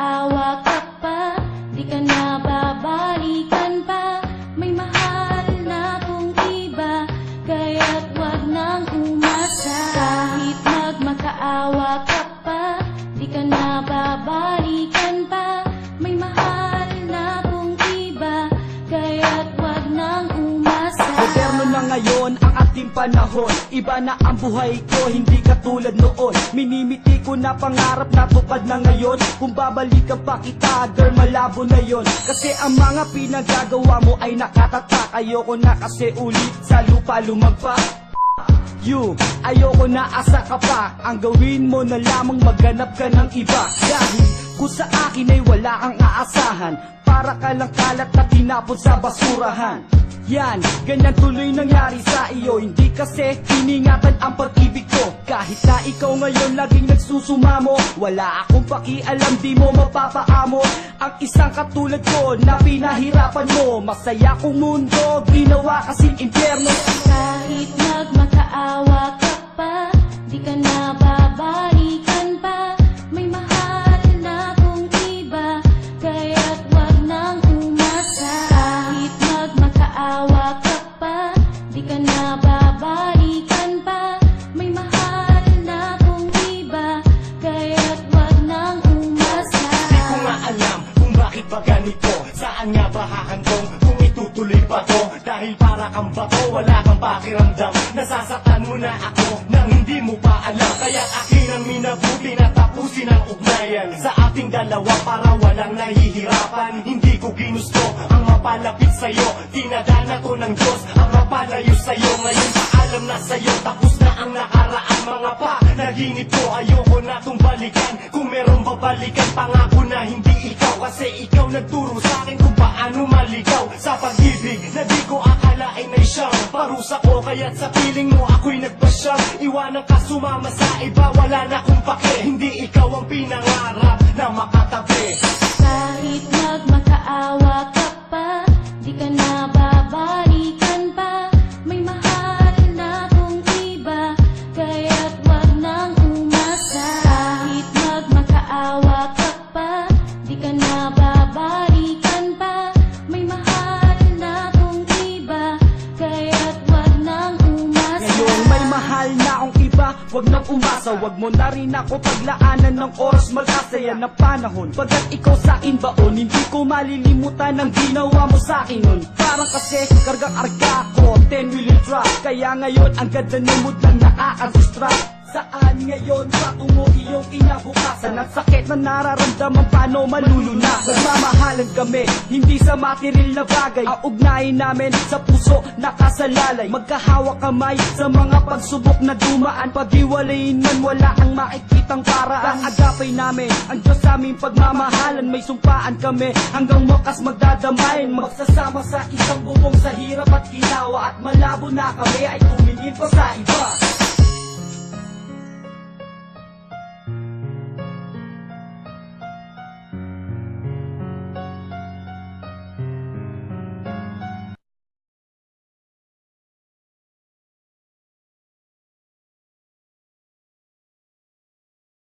makaawa ka pa, di ka na babalikan pa. May mahal na kong iba, kaya't wag nang umasa. Kahit magmakaawa ka pa, di ka na babalikan pa. May mahal na kong iba, kaya't wag nang umasa. Moderno na ngayon ang ating panahon, iba na ang buhay ko, hindi katulad noon. Minimiti ko na pangarap na tupad na ngayon. Kung babalikan pa kita, girl, malabo na yon. Kasi ang mga pinagagawa mo ay nakatatak. Ayoko na kasi ulit sa lupa lumagpa. Ayoko na asa ka pa. Ang gawin mo na lamang maghanap ka ng iba. Dahil kung sa akin ay wala kang aasahan, para ka lang kalat na tinapon sa basurahan. Yan, ganyan tuloy nangyari sa iyo. Hindi kasi iningatan ang pag-ibig ko. Kahit na ikaw ngayon laging nagsusumamo, wala akong pakialam, di mo mapapaamo ang isang katulad ko na pinahirapan mo. Masaya kong mundo, ginawa kasing impyerno. Kahit magmakaawa ka pa, di ka na babalikan pa. May mahal na kong iba, kaya't wag nang umasa. Kahit magmakaawa ka pa, di ka na babalikan pa. May mahal na kong iba, kaya't wag nang umasa. Di ko nga alam kung bakit ba ganito, saan nga ba hahantong, kung itutuloy pa to. Dahil para kang bato, wala kang pakiramdam. Nasasaktan mo na ako nang hindi mo pa alam. Kaya akin ang minabuti na tapusin ang ugnayan sa ating dalawa para walang nahihirapan. Hindi ko ginusto ang mapalapit sa'yo, dinadana ko ng Diyos ang mapalayo sa'yo. Ngayon paalam na sa'yo, tapos na ang nakaraan. Mga panaginip ko, ayoko na itong balikan. Kung meron babalikan, pangako na hindi ikaw. Kasi ikaw nagturo sa'kin kung paano maligaw sa pag-ibig na di ko akalain ay siyang parusa ko. Kaya't sa piling mo ako'y nagpasyang iwanan ka, sumama sa iba, wala na kong pake. Hindi ikaw ang pinangarap na makatabi. Kahit magmakaawa ka pa, di ka na babalikan pa. May mahal na kong iba, kaya't wag nang umasa. Kahit magmakaawa ka pa, di ka na babalikan pa. May mahal na kong iba, kaya't wag nang umasa. Ngayon may mahal na akong iba, wag nang umasa. Wag mo na rin ako paglaanan ng oras, mag-asaya ng panahon. Pagkat ikaw sa'kin baon, hindi ko malilimutan ang ginawa mo sa'kin nun. Parang kasi karga-karga ko, 10-wheel truck. Kaya ngayon ang ganda ng mood lang nakaka-distract. Saan ngayon patungo iyong kinabukasan? Ang sakit na nararamdaman, paano malulunasan? Nagmamahalan kami, hindi sa material na bagay. Ang ugnayan namin sa puso nakasalalay. Magkahawak kamay sa mga pagsubok na dumaan. Pag-iwalayin man wala ang makikitang paraan. Agapay namin ang Diyos sa aming pagmamahalan. May sumpaan kami hanggang wakas magdadamayin. Magsasama sa isang bubong sa hirap at ginawa. At malabo na kami ay tumingin pa sa iba.